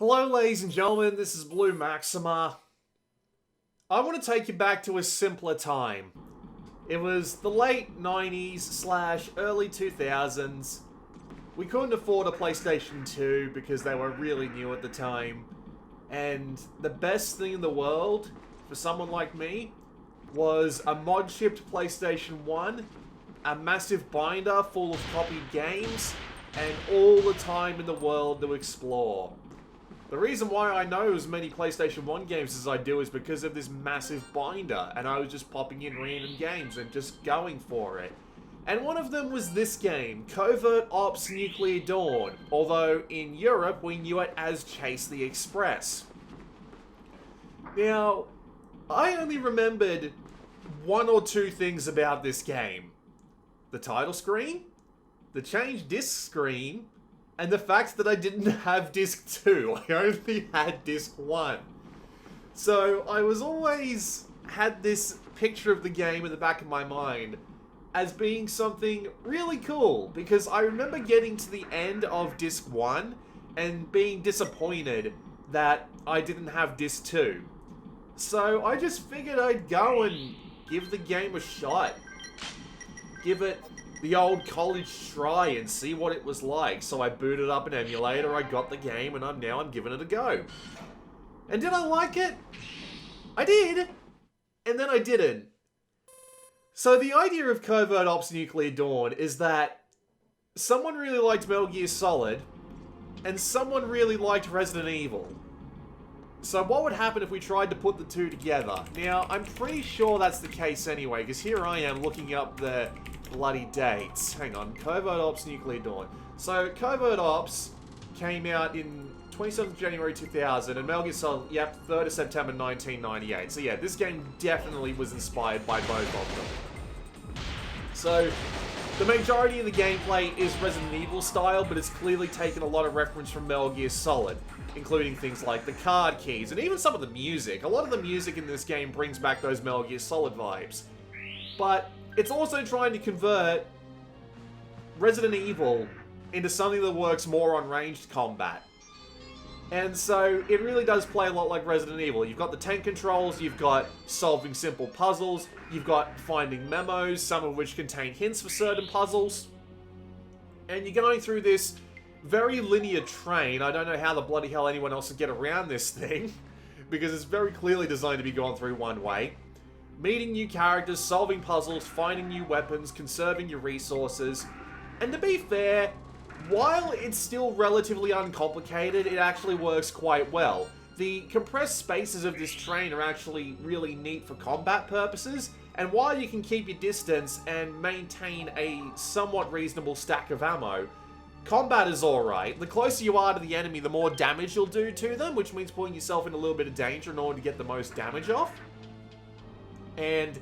Hello ladies and gentlemen, this is Blue Maxima. I want to take you back to a simpler time. It was the late 90s / early 2000s. We couldn't afford a PlayStation 2 because they were really new at the time. And the best thing in the world, for someone like me, was a mod-shipped PlayStation 1, a massive binder full of copied games, and all the time in the world to explore. The reason why I know as many PlayStation 1 games as I do is because of this massive binder, and I was just popping in random games and just going for it. And one of them was this game, Covert Ops Nuclear Dawn, although in Europe we knew it as Chase the Express. Now, I only remembered one or two things about this game. The title screen, the change disc screen, and the fact that I didn't have disc 2. I only had disc 1. So I was always had this picture of the game in the back of my mind as being something really cool, because I remember getting to the end of disc 1 and being disappointed that I didn't have disc 2. So I just figured I'd go and give the game a shot. Give it the old college try and see what it was like. So I booted up an emulator, I got the game, and I'm giving it a go. And did I like it? I did! And then I didn't. So the idea of Covert Ops Nuclear Dawn is that someone really liked Metal Gear Solid, and someone really liked Resident Evil. So what would happen if we tried to put the two together? Now, I'm pretty sure that's the case anyway, because here I am looking up the bloody dates. Hang on, Covert Ops Nuclear Dawn. So, Covert Ops came out in 27th January 2000, and Metal Gear Solid, yep, 3rd of September 1998. So yeah, this game definitely was inspired by both of them. So, the majority of the gameplay is Resident Evil style, but it's clearly taken a lot of reference from Metal Gear Solid, including things like the card keys, and even some of the music. A lot of the music in this game brings back those Metal Gear Solid vibes. But it's also trying to convert Resident Evil into something that works more on ranged combat. And so it really does play a lot like Resident Evil. You've got the tank controls, you've got solving simple puzzles, you've got finding memos, some of which contain hints for certain puzzles. And you're going through this very linear train. I don't know how the bloody hell anyone else would get around this thing, because it's very clearly designed to be gone through one way. Meeting new characters, solving puzzles, finding new weapons, conserving your resources. And to be fair, while it's still relatively uncomplicated, it actually works quite well. The compressed spaces of this train are actually really neat for combat purposes, and while you can keep your distance and maintain a somewhat reasonable stack of ammo, combat is alright. The closer you are to the enemy, the more damage you'll do to them, which means putting yourself in a little bit of danger in order to get the most damage off. And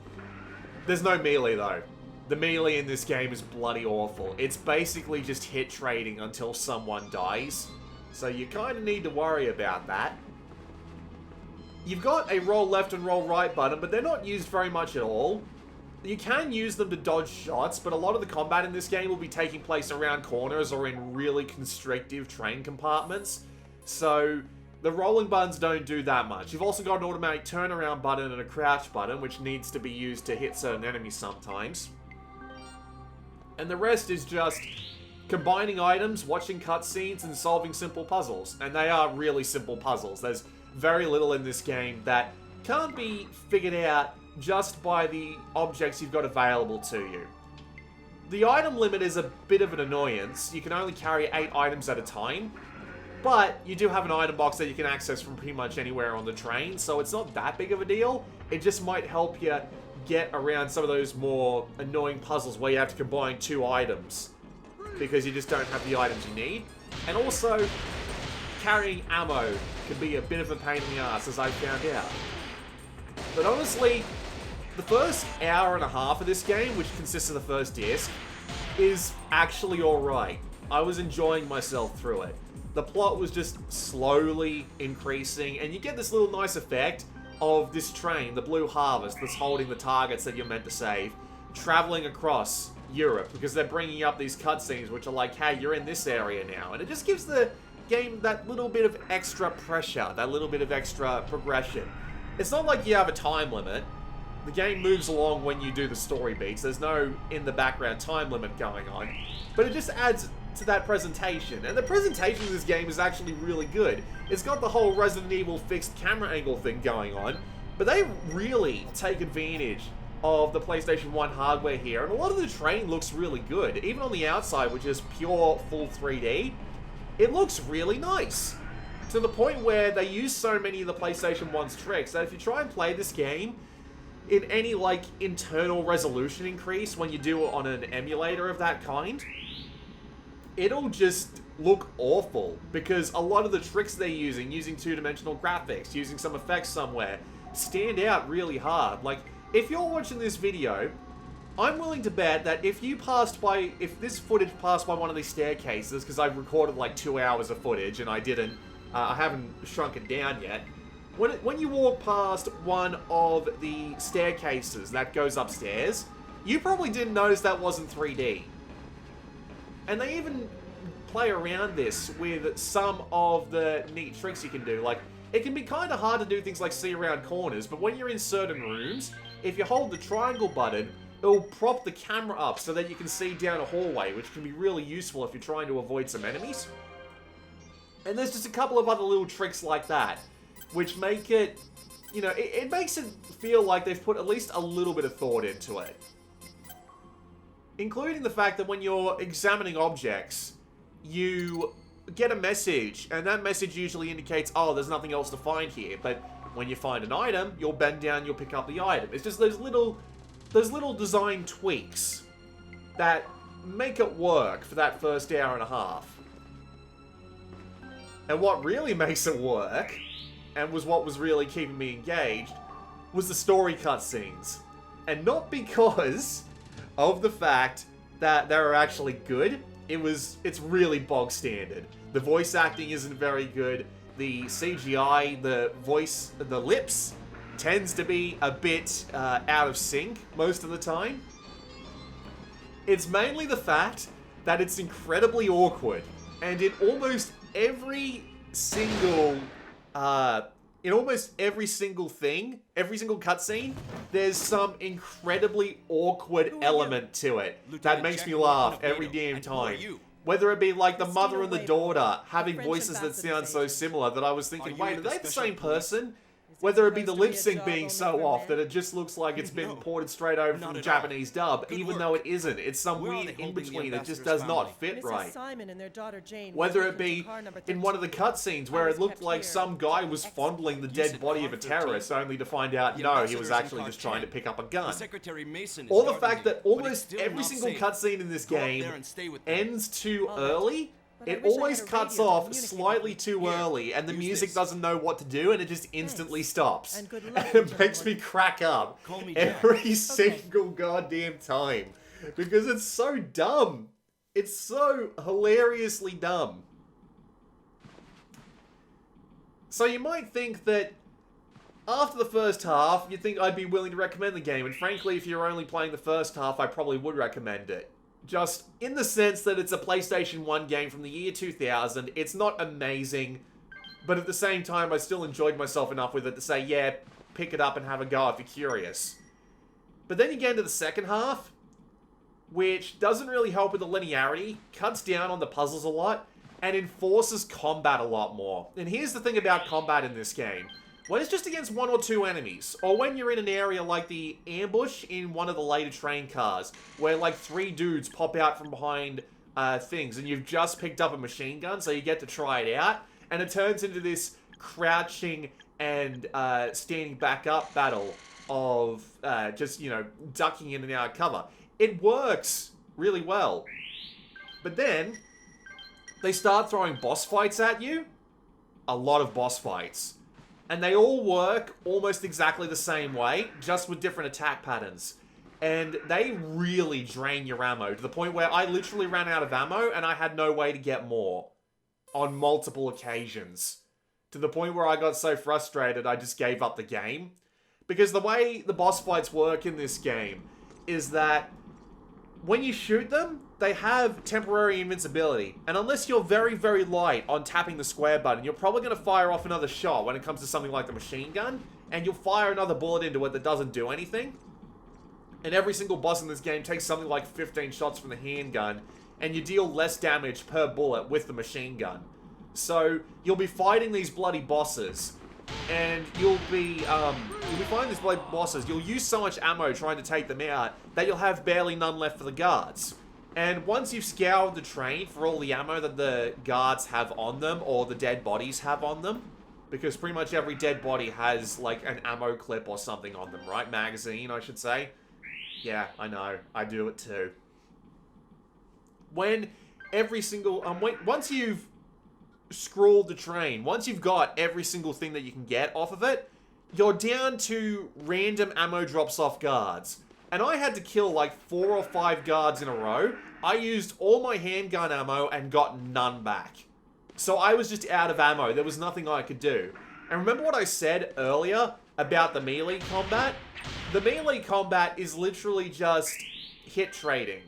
there's no melee though. The melee in this game is bloody awful. It's basically just hit trading until someone dies. So you kind of need to worry about that. You've got a roll left and roll right button, but they're not used very much at all. You can use them to dodge shots, but a lot of the combat in this game will be taking place around corners or in really constrictive train compartments. So the rolling buttons don't do that much. You've also got an automatic turnaround button and a crouch button, which needs to be used to hit certain enemies sometimes. And the rest is just combining items, watching cutscenes, and solving simple puzzles. And they are really simple puzzles. There's very little in this game that can't be figured out just by the objects you've got available to you. The item limit is a bit of an annoyance. You can only carry 8 items at a time. But you do have an item box that you can access from pretty much anywhere on the train, so it's not that big of a deal. It just might help you get around some of those more annoying puzzles where you have to combine 2 items because you just don't have the items you need. And also, carrying ammo can be a bit of a pain in the ass, as I found out. But honestly, the first hour and a half of this game, which consists of the first disc, is actually alright. I was enjoying myself through it. The plot was just slowly increasing, and you get this little nice effect of this train, the Blue Harvest, that's holding the targets that you're meant to save, traveling across Europe, because they're bringing up these cutscenes which are like, hey, you're in this area now. And it just gives the game that little bit of extra pressure, that little bit of extra progression. It's not like you have a time limit. The game moves along when you do the story beats. There's no in the background time limit going on. But it just adds to that presentation. And the presentation of this game is actually really good. It's got the whole Resident Evil fixed camera angle thing going on. But they really take advantage of the PlayStation 1 hardware here. And a lot of the terrain looks really good. Even on the outside, which is pure full 3D, it looks really nice. To the point where they use so many of the PlayStation 1's tricks that if you try and play this game in any, like, internal resolution increase when you do it on an emulator of that kind, it'll just look awful. Because a lot of the tricks they're using two-dimensional graphics, using some effects somewhere, stand out really hard. Like, if you're watching this video, I'm willing to bet that if this footage passed by one of these staircases, because I've recorded like 2 hours of footage and I haven't shrunk it down yet, when you walk past one of the staircases that goes upstairs, you probably didn't notice that wasn't 3D. And they even play around this with some of the neat tricks you can do. Like, it can be kind of hard to do things like see around corners, but when you're in certain rooms, if you hold the triangle button, it'll prop the camera up so that you can see down a hallway, which can be really useful if you're trying to avoid some enemies. And there's just a couple of other little tricks like that, which make it, you know, it makes it feel like they've put at least a little bit of thought into it. Including the fact that when you're examining objects, you get a message, and that message usually indicates, oh, there's nothing else to find here. But when you find an item, you'll bend down, you'll pick up the item. It's just those little design tweaks that make it work for that first hour and a half. And what really makes it work, and was what was really keeping me engaged, was the story cutscenes. And not because of the fact that they were actually good. It's really bog standard. The voice acting isn't very good. The CGI, the lips, tends to be a bit out of sync most of the time. It's mainly the fact that it's incredibly awkward. And in almost every single cutscene, there's some incredibly awkward element to it that makes me laugh every damn time. Whether it be like the mother and the daughter having voices that sound so similar that I was thinking, wait, are they the same person? Whether it be the lip sync being so off that it just looks like it's been ported straight over from the Japanese dub, even though it isn't. It's some weird in-between that just does not fit right. Whether it be in one of the cutscenes where it looked like some guy was fondling the dead body of a terrorist only to find out, no, he was actually just trying to pick up a gun. Or the fact that almost every single cutscene in this game ends too early. It always cuts off slightly too early, and the music doesn't know what to do, and it just instantly stops. And it makes me crack up every single goddamn time. Because it's so dumb. It's so hilariously dumb. So you might think that after the first half, you'd think I'd be willing to recommend the game, and frankly, if you're only playing the first half, I probably would recommend it. Just in the sense that it's a PlayStation 1 game from the year 2000. It's not amazing, but at the same time, I still enjoyed myself enough with it to say, yeah, pick it up and have a go if you're curious. But then you get into the second half, which doesn't really help with the linearity, cuts down on the puzzles a lot, and enforces combat a lot more. And here's the thing about combat in this game. When it's just against one or two enemies, or when you're in an area like the ambush in one of the later train cars, where like 3 dudes pop out from behind things, and you've just picked up a machine gun, so you get to try it out, and it turns into this crouching and standing back up battle of just, you know, ducking in and out of cover. It works really well. But then, they start throwing boss fights at you. A lot of boss fights. And they all work almost exactly the same way, just with different attack patterns. And they really drain your ammo, to the point where I literally ran out of ammo and I had no way to get more. On multiple occasions. To the point where I got so frustrated I just gave up the game. Because the way the boss fights work in this game is that when you shoot them, they have temporary invincibility. And unless you're very, very light on tapping the square button, you're probably going to fire off another shot when it comes to something like the machine gun. And you'll fire another bullet into it that doesn't do anything. And every single boss in this game takes something like 15 shots from the handgun. And you deal less damage per bullet with the machine gun. So, you'll be fighting these bloody bosses. And you'll be fighting these bloody bosses. You'll use so much ammo trying to take them out that you'll have barely none left for the guards. And once you've scoured the train for all the ammo that the guards have on them, or the dead bodies have on them, because pretty much every dead body has, like, an ammo clip or something on them, right? Magazine, I should say. Yeah, I know. I do it too. When every single... once you've scrawled the train, once you've got every single thing that you can get off of it, you're down to random ammo drops off guards. And I had to kill like 4 or 5 guards in a row. I used all my handgun ammo and got none back. So I was just out of ammo. There was nothing I could do. And remember what I said earlier about the melee combat? The melee combat is literally just hit trading.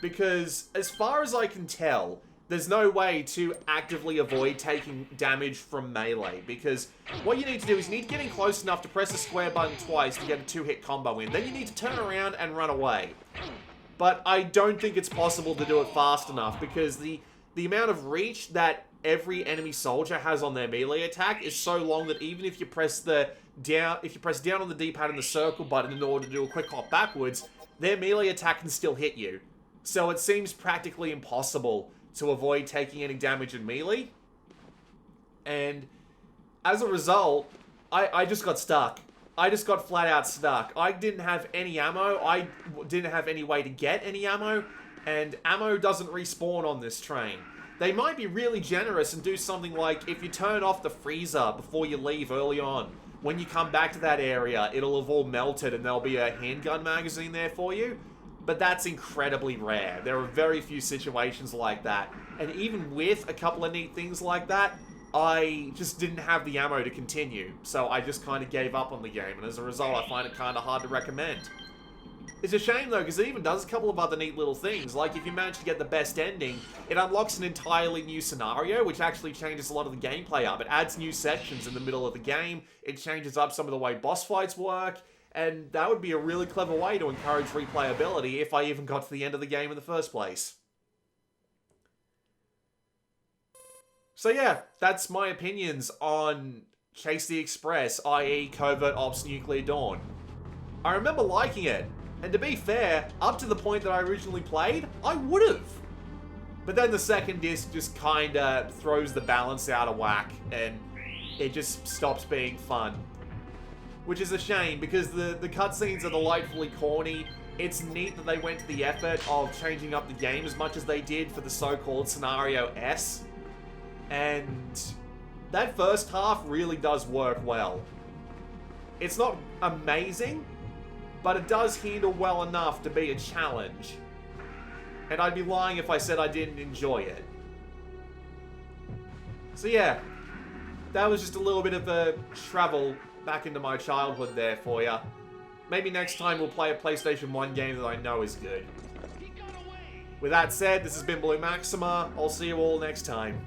Because as far as I can tell, there's no way to actively avoid taking damage from melee, because what you need to do is you need to get in close enough to press the square button twice to get a 2-hit combo in. Then you need to turn around and run away. But I don't think it's possible to do it fast enough, because the amount of reach that every enemy soldier has on their melee attack is so long that even if you press down on the D-pad and the circle button in order to do a quick hop backwards, their melee attack can still hit you. So it seems practically impossible to avoid taking any damage in melee. And as a result, I just got stuck. I just got flat out stuck. I didn't have any ammo. I didn't have any way to get any ammo. And ammo doesn't respawn on this train. They might be really generous and do something like, if you turn off the freezer before you leave early on, when you come back to that area, it'll have all melted and there'll be a handgun magazine there for you. But that's incredibly rare. There are very few situations like that. And even with a couple of neat things like that, I just didn't have the ammo to continue. So I just kind of gave up on the game. And as a result, I find it kind of hard to recommend. It's a shame though, because it even does a couple of other neat little things. Like if you manage to get the best ending, it unlocks an entirely new scenario, which actually changes a lot of the gameplay up. It adds new sections in the middle of the game. It changes up some of the way boss fights work. And that would be a really clever way to encourage replayability if I even got to the end of the game in the first place. So yeah, that's my opinions on Chase the Express, i.e. Covert Ops Nuclear Dawn. I remember liking it, and to be fair, up to the point that I originally played, I would've. But then the second disc just kinda throws the balance out of whack, and it just stops being fun. Which is a shame, because the cutscenes are delightfully corny. It's neat that they went to the effort of changing up the game as much as they did for the so-called Scenario S. And that first half really does work well. It's not amazing, but it does handle well enough to be a challenge. And I'd be lying if I said I didn't enjoy it. So yeah, that was just a little bit of a travel back into my childhood there for ya. Maybe next time we'll play a PlayStation 1 game that I know is good. With that said, this has been Blue Maxima. I'll see you all next time.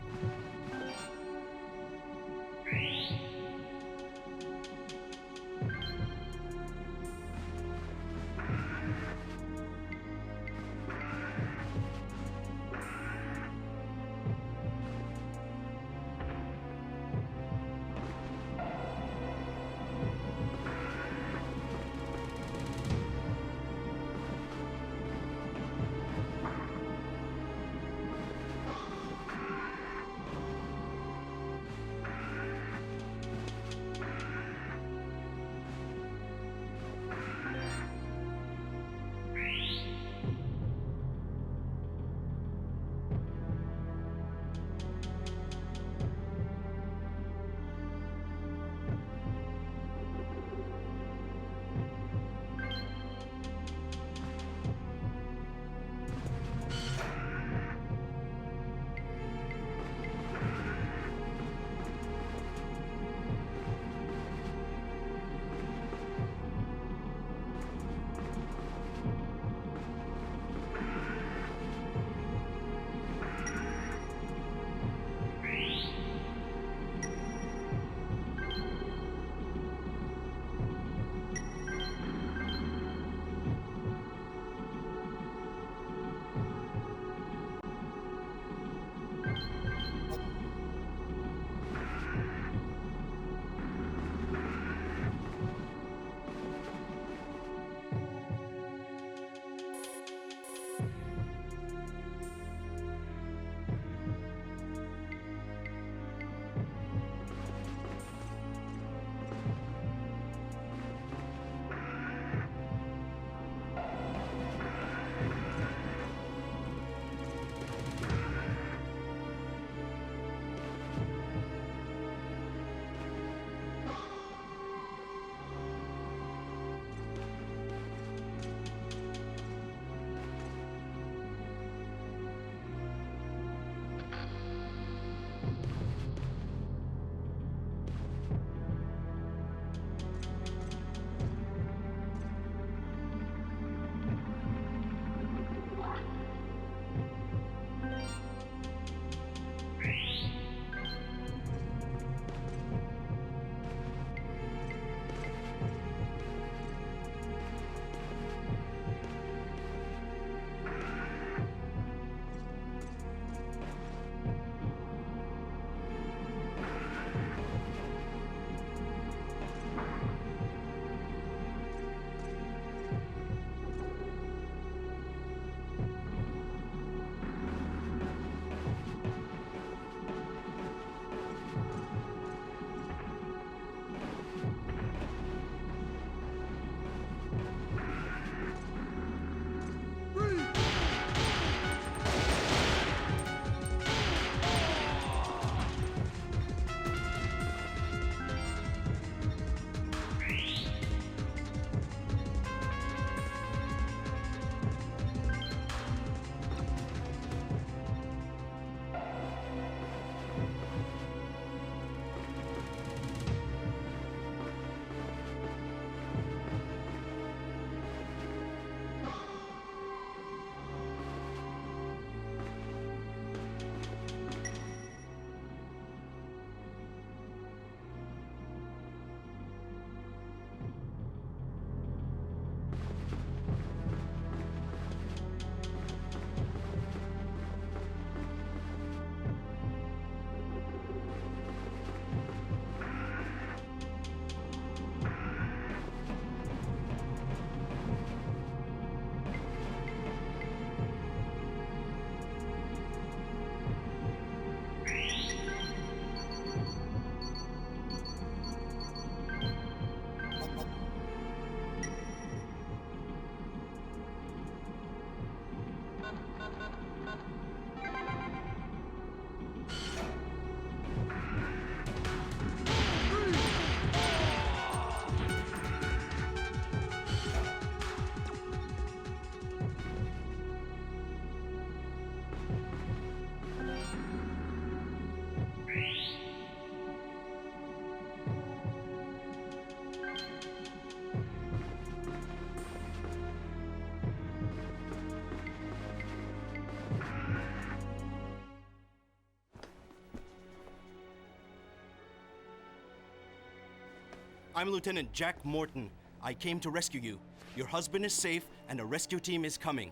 I'm Lieutenant Jack Morton. I came to rescue you. Your husband is safe, and a rescue team is coming.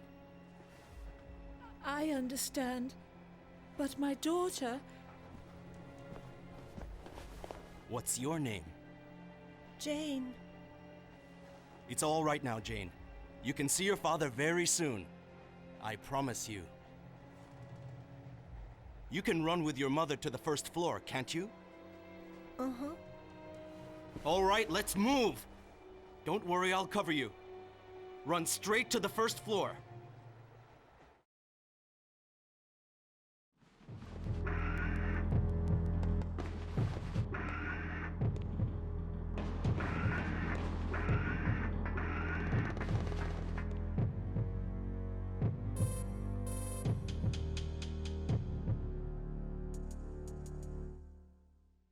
I understand. But my daughter... What's your name? Jane. It's all right now, Jane. You can see your father very soon. I promise you. You can run with your mother to the first floor, can't you? Uh-huh. All right, let's move! Don't worry, I'll cover you. Run straight to the first floor.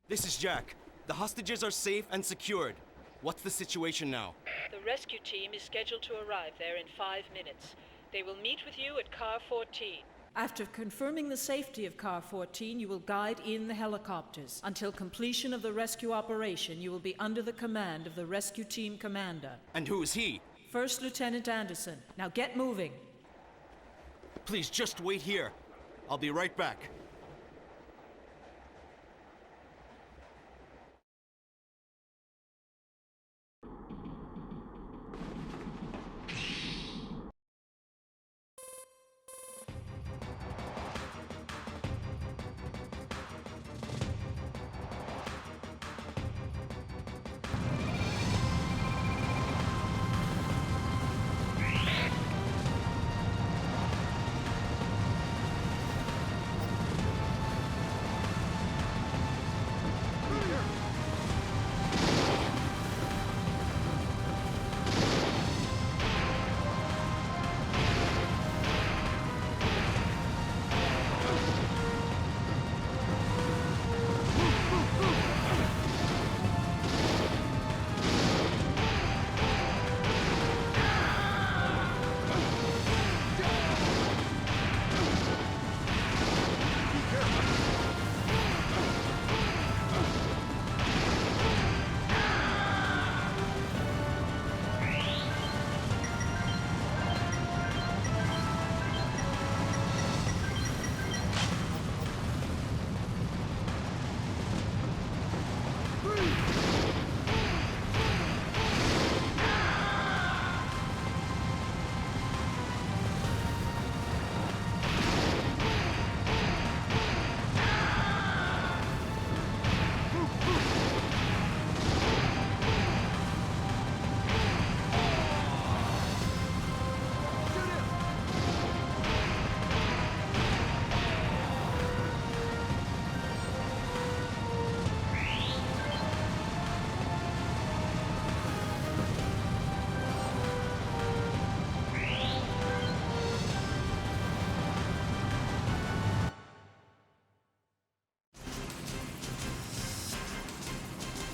This is Jack. The hostages are safe and secured. What's the situation now? The rescue team is scheduled to arrive there in 5 minutes. They will meet with you at Car 14. After confirming the safety of Car 14, you will guide in the helicopters. Until completion of the rescue operation, you will be under the command of the rescue team commander. And who is he? First Lieutenant Anderson. Now get moving. Please just wait here. I'll be right back.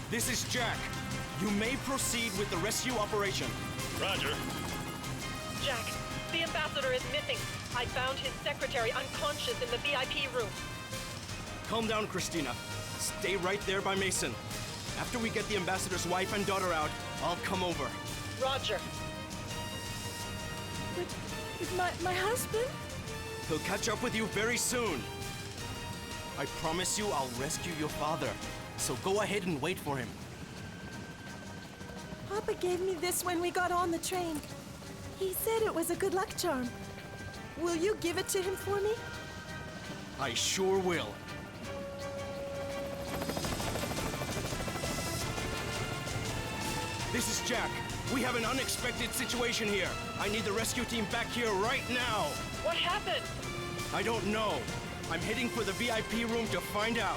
This is Jack. You may proceed with the rescue operation. Roger. Jack, the ambassador is missing. I found his secretary unconscious in the VIP room. Calm down, Christina. Stay right there by Mason. After we get the ambassador's wife and daughter out, I'll come over. Roger. But my husband? He'll catch up with you very soon. I promise you I'll rescue your father. So go ahead and wait for him. Papa gave me this when we got on the train. He said it was a good luck charm. Will you give it to him for me? I sure will. This is Jack. We have an unexpected situation here. I need the rescue team back here right now. What happened? I don't know. I'm heading for the VIP room to find out.